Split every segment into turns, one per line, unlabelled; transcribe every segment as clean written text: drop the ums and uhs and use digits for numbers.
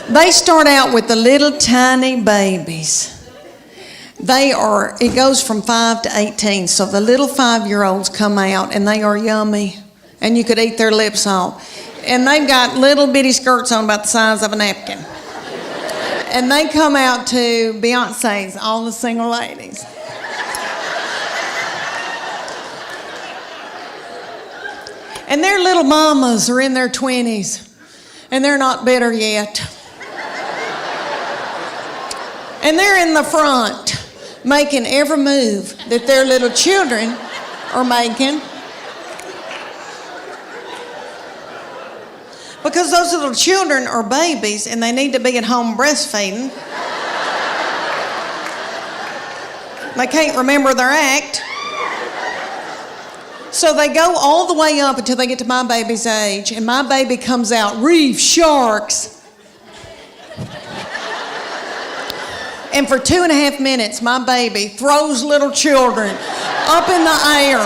They start out with the little tiny babies. It goes from 5 to 18. So the little 5-year-olds come out and they are yummy. And you could eat their lips off. And they've got little bitty skirts on about the size of a napkin. And they come out to Beyonce's All the Single Ladies. And their little mamas are in their 20s. And they're not bitter yet. And they're in the front, making every move that their little children are making. Because those little children are babies and they need to be at home breastfeeding. They can't remember their act. So they go all the way up until they get to my baby's age, and my baby comes out, reef sharks. And for 2.5 minutes, my baby throws little children up in the air.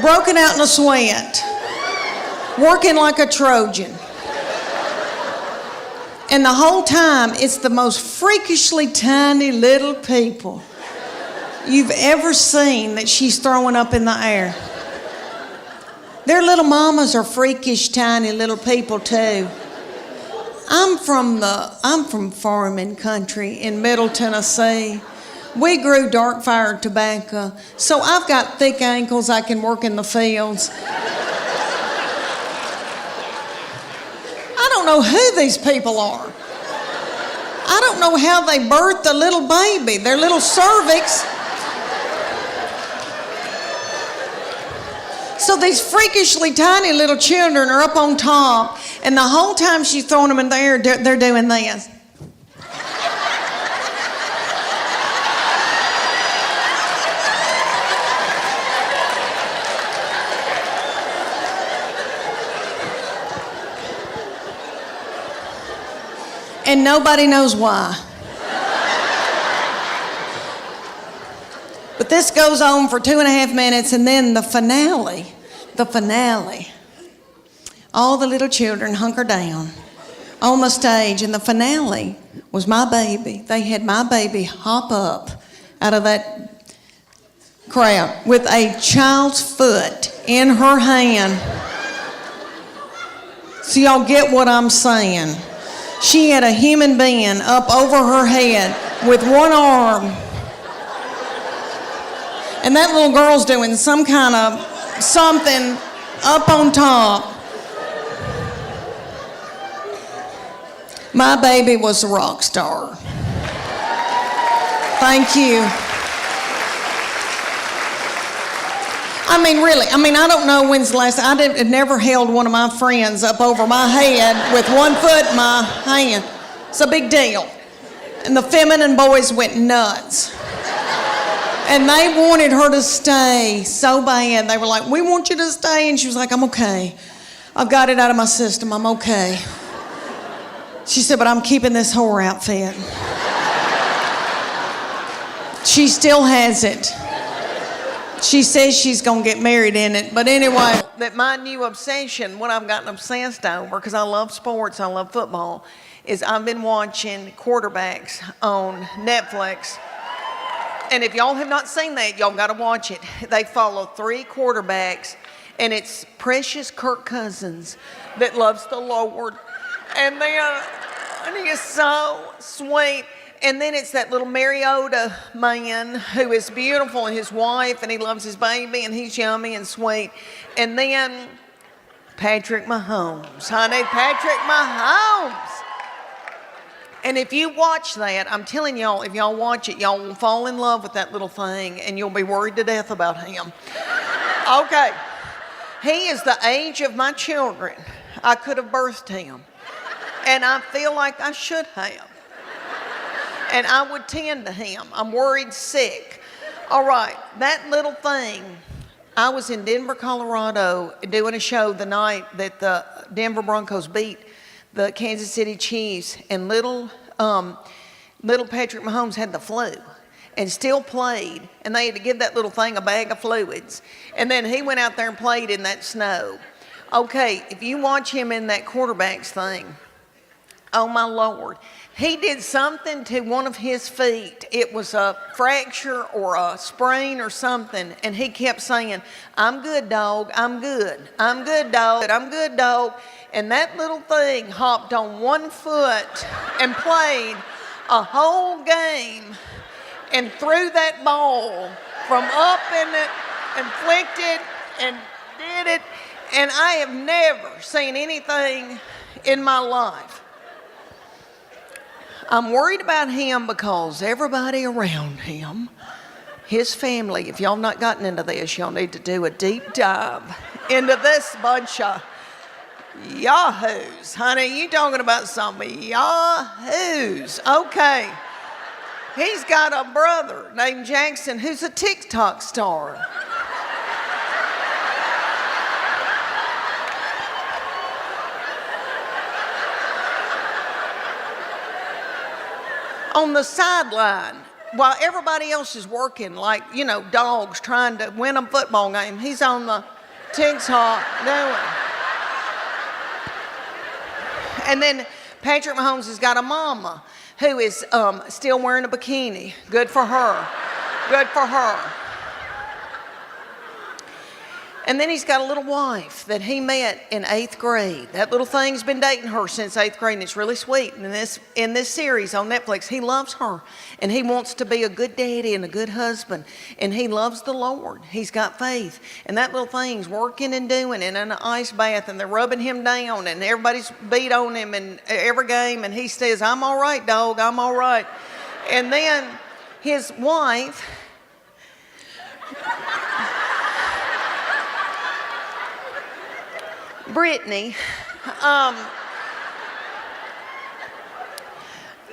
Broken out in a sweat, working like a Trojan. And the whole time, it's the most freakishly tiny little people you've ever seen that she's throwing up in the air. Their little mamas are freakish, tiny little people too. I'm from farming country in Middle Tennessee. We grew dark fired tobacco, so I've got thick ankles. I can work in the fields. I don't know who these people are. I don't know how they birthed a little baby, their little cervix. So these freakishly tiny little children are up on top, and the whole time she's throwing them in the air, they're doing this. And nobody knows why. But this goes on for 2.5 minutes, and then the finale. All the little children hunker down on the stage, and the finale was my baby. They had my baby hop up out of that crowd with a child's foot in her hand. So y'all get what I'm saying. She had a human being up over her head with one arm. And that little girl's doing some kind of something up on top. My baby was a rock star. Thank you. Really, I don't know when's the last, I had never held one of my friends up over my head with one foot in my hand. It's a big deal. And the feminine boys went nuts. And they wanted her to stay so bad. They were like, we want you to stay. And she was like, I'm okay. I've got it out of my system. I'm okay. She said, but I'm keeping this whore outfit. She still has it. She says she's going to get married in it. But anyway, that my new obsession, what I've gotten obsessed over, because I love sports, I love football, is I've been watching quarterbacks on Netflix. And if y'all have not seen that, y'all got to watch it. They follow 3 quarterbacks, and it's precious Kirk Cousins that loves the Lord. And he is so sweet. And then it's that little Mariota man who is beautiful, and his wife, and he loves his baby, and he's yummy and sweet. And then Patrick Mahomes, honey, Patrick Mahomes. And if you watch that, I'm telling y'all, if y'all watch it, y'all will fall in love with that little thing, and you'll be worried to death about him. Okay. He is the age of my children. I could have birthed him. And I feel like I should have. And I would tend to him. I'm worried sick. All right, that little thing. I was in Denver, Colorado, doing a show the night that the Denver Broncos beat the Kansas City Chiefs, and little Patrick Mahomes had the flu. and still played. And they had to give that little thing a bag of fluids. And then he went out there and played in that snow. Okay, if you watch him in that quarterback's thing, oh my Lord, he did something to one of his feet. It was a fracture or a sprain or something, and he kept saying, I'm good, dog, I'm good. I'm good, dog, I'm good, dog. And that little thing hopped on one foot and played a whole game and threw that ball from up and flicked it and did it. And I have never seen anything in my life. I'm worried about him because everybody around him, his family, if y'all not gotten into this, y'all need to do a deep dive into this bunch of yahoos. Honey, you talking about some yahoos. Okay. He's got a brother named Jackson who's a TikTok star. On the sideline, while everybody else is working, like, you know, dogs trying to win a football game, he's on the TikTok doing. And then Patrick Mahomes has got a mama who is still wearing a bikini. Good for her. Good for her. And then he's got a little wife that he met in 8th grade. That little thing's been dating her since 8th grade, and it's really sweet. And in this series on Netflix, he loves her, and he wants to be a good daddy and a good husband, and he loves the Lord. He's got faith. And that little thing's working and doing and in an ice bath, and they're rubbing him down, and everybody's beat on him in every game, and he says, I'm all right, dog, I'm all right. And then his wife... Brittany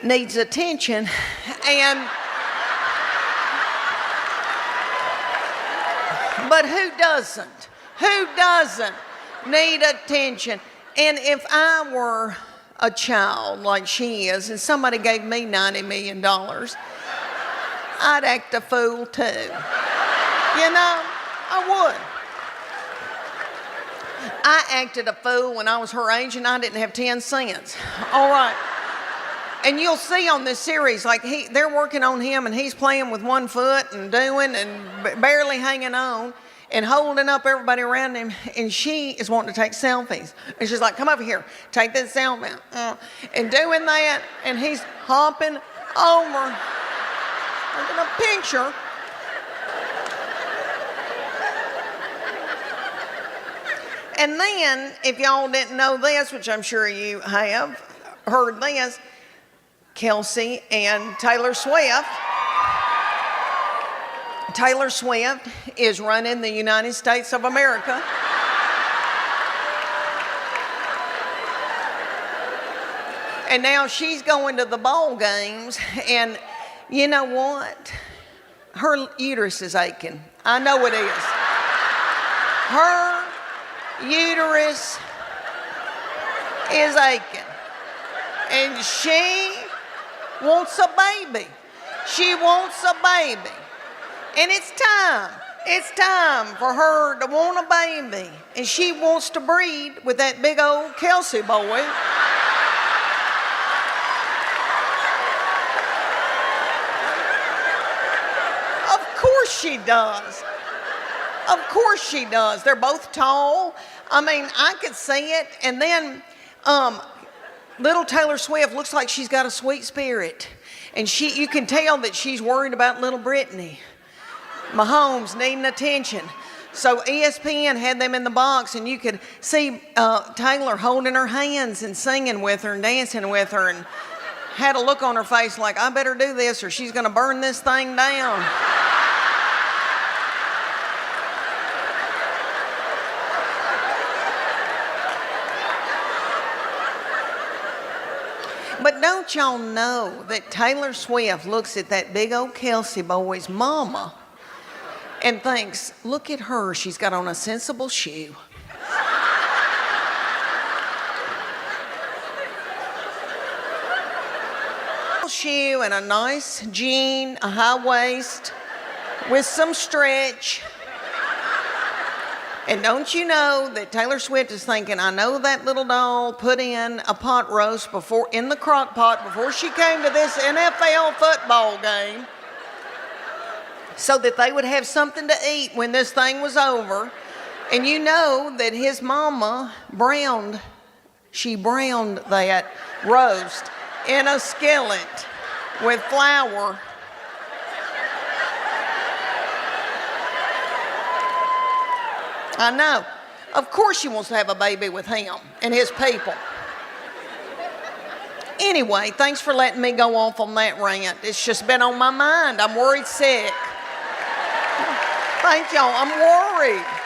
needs attention, but who doesn't? Who doesn't need attention? And if I were a child like she is, and somebody gave me $90 million, I'd act a fool too. You know, I would. I acted a fool when I was her age and I didn't have 10 cents. All right. And you'll see on this series, like they're working on him and he's playing with one foot and doing and barely hanging on and holding up everybody around him. And she is wanting to take selfies. And she's like, come over here, take this selfie. And doing that, and he's hopping over, taking a picture. And then, if y'all didn't know this, which I'm sure you have heard this, Kelce and Taylor Swift. Taylor Swift is running the United States of America. And now she's going to the ball games, and you know what? Her uterus is aching. I know it is. Her uterus is aching, and she wants a baby. She wants a baby, and it's time for her to want a baby, and she wants to breed with that big old Kelce boy. Of course she does. Of course she does. They're both tall. I mean, I could see it. And then little Taylor Swift looks like she's got a sweet spirit. And you can tell that she's worried about little Brittany. Mahomes needing attention. So ESPN had them in the box, and you could see Taylor holding her hands and singing with her and dancing with her, and had a look on her face like, I better do this or she's going to burn this thing down. But don't y'all know that Taylor Swift looks at that big old Kelce boy's mama and thinks, look at her, she's got on a sensible shoe. shoe and a nice jean, a high waist with some stretch. And don't you know that Taylor Swift is thinking, I know that little doll put in a pot roast in the crock pot before she came to this NFL football game so that they would have something to eat when this thing was over. And you know that his mama browned that roast in a skillet with flour. I know. Of course she wants to have a baby with him and his people. Anyway, thanks for letting me go off on that rant. It's just been on my mind. I'm worried sick. Thank y'all. I'm worried.